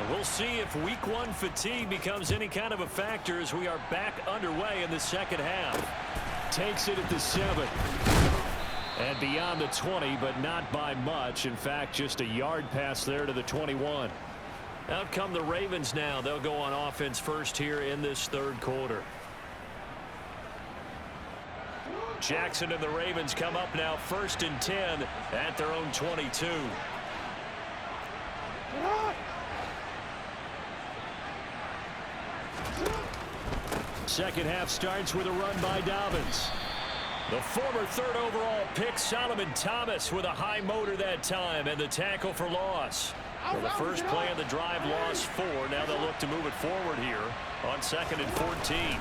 We'll see if week one fatigue becomes any kind of a factor as we are back underway in the second half. Takes it at the 7. And beyond the 20, but not by much. In fact, just a yard pass there to the 21. Out come the Ravens now. They'll go on offense first here in this third quarter. Jackson and the Ravens come up now 1st and 10 at their own 22. Second half starts with a run by Dobbins. The former 3rd overall pick, Solomon Thomas, with a high motor that time, and the tackle for loss. Well, the first play of the drive, lost 4. Now they'll look to move it forward here on 2nd and 14.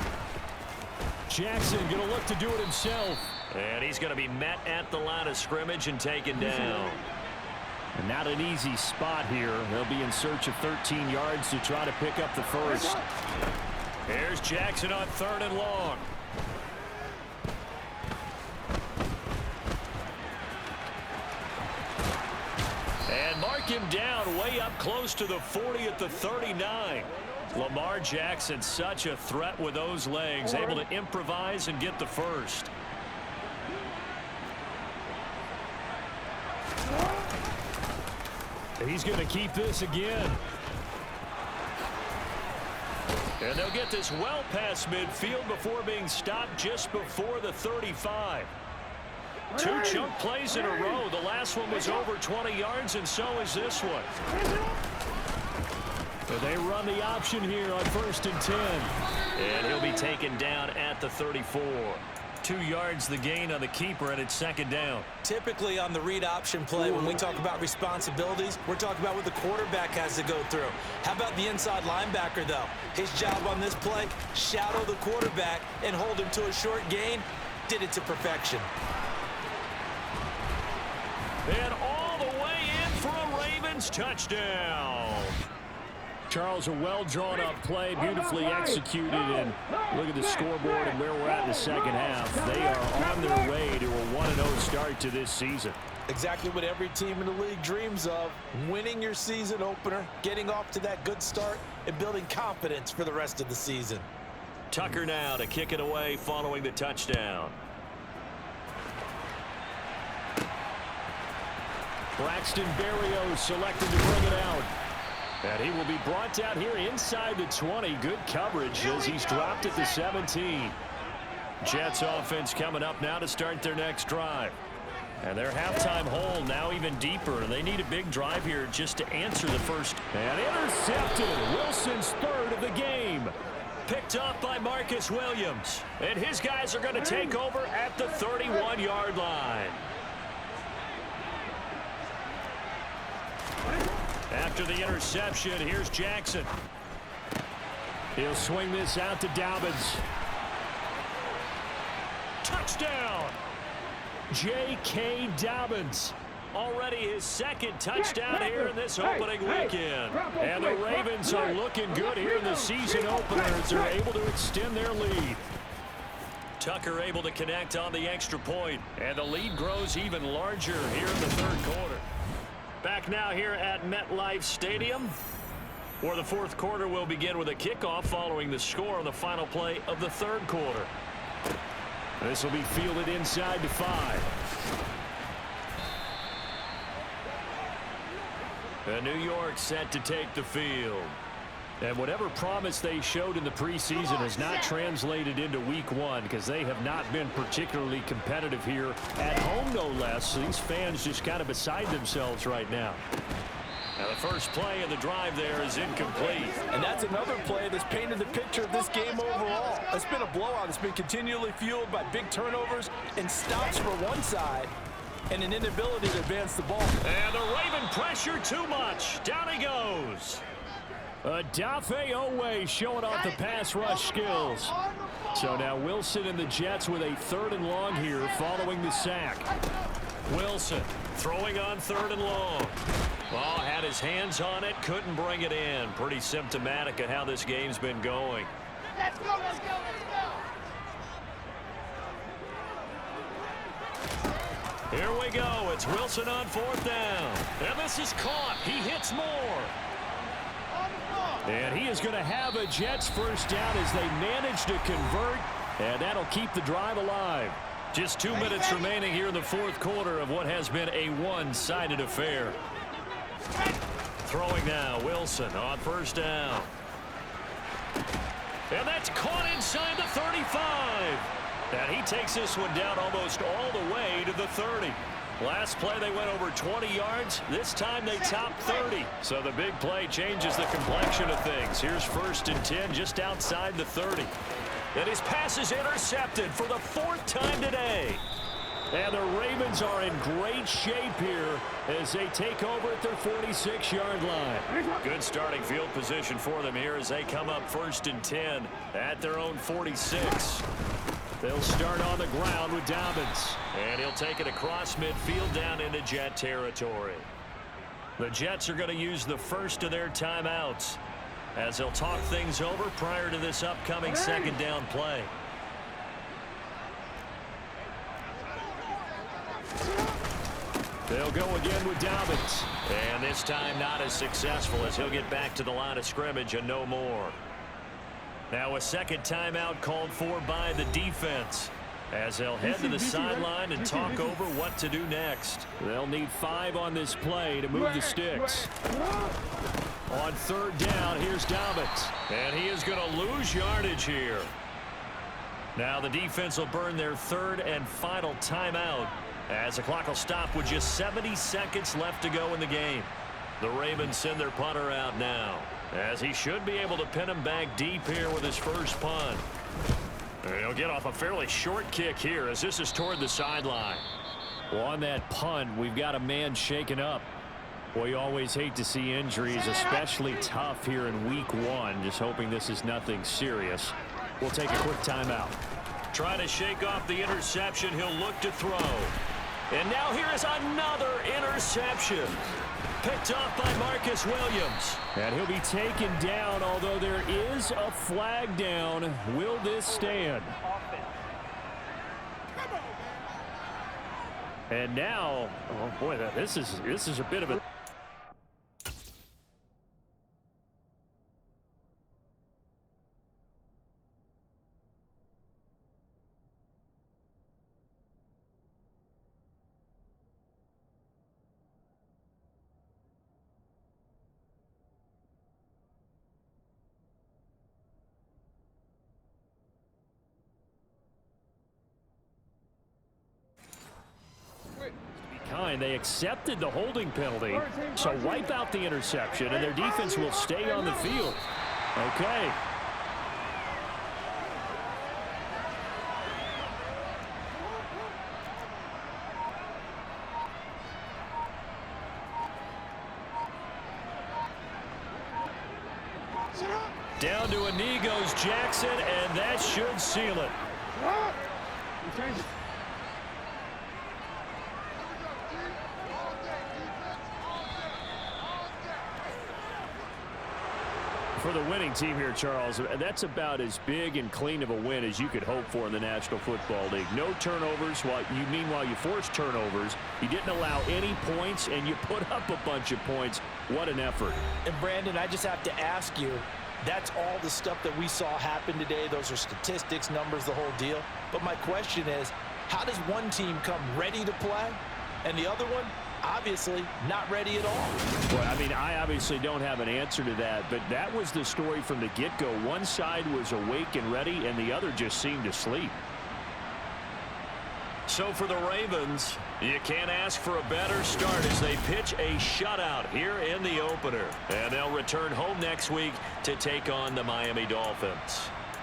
Jackson going to look to do it himself. And he's going to be met at the line of scrimmage and taken down. And not an easy spot here. They'll be in search of 13 yards to try to pick up the first. Here's Jackson on 3rd and long. And mark him down way up close to the 40 at the 39. Lamar Jackson, such a threat with those legs, able to improvise and get the first. He's going to keep this again. And they'll get this well past midfield before being stopped just before the 35. 2 chunk plays in a row. The last one was over 20 yards, and so is this one. So they run the option here on 1st and 10. And he'll be taken down at the 34. 2 yards the gain on the keeper, and it's 2nd down. Typically on the read option play, when we talk about responsibilities, we're talking about what the quarterback has to go through. How about the inside linebacker, though? His job on this play, shadow the quarterback and hold him to a short gain. Did it to perfection. And all the way in for a Ravens touchdown. Charles, a well-drawn-up play, beautifully executed, and look at the scoreboard and where we're at in the second half. They are on their way to a 1-0 start to this season. Exactly what every team in the league dreams of, winning your season opener, getting off to that good start, and building confidence for the rest of the season. Tucker now to kick it away following the touchdown. Braxton Berrios selected to bring it out. And he will be brought down here inside the 20. Good coverage as he's dropped at the 17. Jets offense coming up now to start their next drive. And their halftime hole now even deeper. They need a big drive here just to answer the first. And intercepted. Wilson's 3rd of the game. Picked up by Marcus Williams. And his guys are going to take over at the 31-yard line. After the interception, here's Jackson. He'll swing this out to Dobbins. Touchdown! J.K. Dobbins. Already his 2nd touchdown here in this opening weekend. And the Ravens are looking good here in the season opener as they're able to extend their lead. Tucker able to connect on the extra point, and the lead grows even larger here in the 3rd quarter. Back now here at MetLife Stadium, where the 4th quarter will begin with a kickoff following the score on the final play of the 3rd quarter. This will be fielded inside to 5. And New York set to take the field. And whatever promise they showed in the preseason has not translated into week 1 because they have not been particularly competitive here at home, no less. These fans just kind of beside themselves right now. Now the first play of the drive there is incomplete. And that's another play that's painted the picture of this game overall. It's been a blowout. It's been continually fueled by big turnovers and stops for one side and an inability to advance the ball. And the Raven pressure too much. Down he goes. Dafe Owe showing off the pass rush skills. So now Wilson and the Jets with a 3rd and long here following the sack. Wilson throwing on 3rd and long. Ball had his hands on it, couldn't bring it in. Pretty symptomatic of how this game's been going. Let's go, let's go, let's go. Here we go. It's Wilson on 4th down. And this is caught. He hits more. And he is going to have a Jets first down as they manage to convert, and that'll keep the drive alive. Just 2 minutes remaining here in the fourth quarter of what has been a one-sided affair. Throwing now, Wilson on first down. And that's caught inside the 35. And he takes this one down almost all the way to the 30. Last play they went over 20 yards. This time they topped 30. So the big play changes the complexion of things. Here's 1st and 10 just outside the 30. And his pass is intercepted for the 4th time today. And the Ravens are in great shape here as they take over at their 46-yard line. Good starting field position for them here as they come up 1st and 10 at their own 46. They'll start on the ground with Dobbins. And he'll take it across midfield down into Jet territory. The Jets are going to use the first of their timeouts as they'll talk things over prior to this upcoming 2nd down play. They'll go again with Dobbins. And this time not as successful as he'll get back to the line of scrimmage and no more. Now a 2nd timeout called for by the defense as they'll head to the sideline and talk over what to do next. They'll need 5 on this play to move the sticks. On 3rd down, here's Dobbins. And he is going to lose yardage here. Now the defense will burn their 3rd and final timeout as the clock will stop with just 70 seconds left to go in the game. The Ravens send their punter out now as he should be able to pin him back deep here with his first punt. And he'll get off a fairly short kick here as this is toward the sideline. Well, on that punt, we've got a man shaken up. Well, you always hate to see injuries, especially tough here in week 1. Just hoping this is nothing serious. We'll take a quick timeout. Trying to shake off the interception. He'll look to throw. And now here is another interception. Picked off by Marcus Williams. And he'll be taken down, although there is a flag down. Will this stand? And now, oh boy, this is a bit of a... They accepted the holding penalty, so wipe out the interception, and their defense will stay on the field. Okay. Down to a knee goes Jackson, and that should seal it. For the winning team here, Charles, that's about as big and clean of a win as you could hope for in the National Football League. No turnovers. Meanwhile, you forced turnovers. You didn't allow any points, and you put up a bunch of points. What an effort. And, Brandon, I just have to ask you, that's all the stuff that we saw happen today. Those are statistics, numbers, the whole deal. But my question is, how does one team come ready to play, and the other one obviously not ready at all? Well, I mean, I obviously don't have an answer to that, but that was the story from the get-go. One side was awake and ready, and the other just seemed to sleep. So for the Ravens, you can't ask for a better start as they pitch a shutout here in the opener. And they'll return home next week to take on the Miami Dolphins.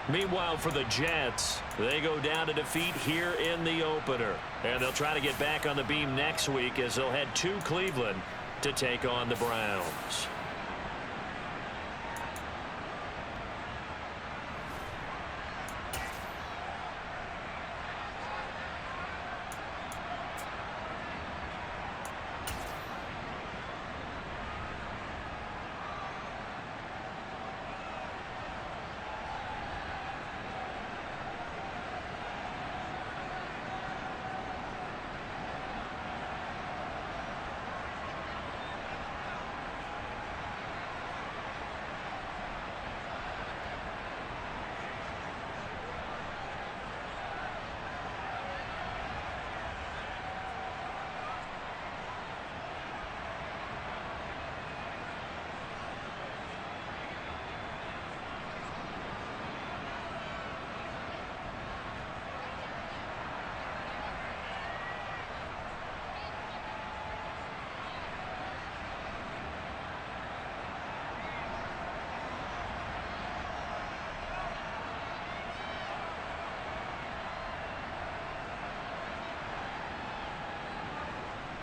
Meanwhile, for the Jets, they go down to defeat here in the opener. And they'll try to get back on the beam next week as they'll head to Cleveland to take on the Browns.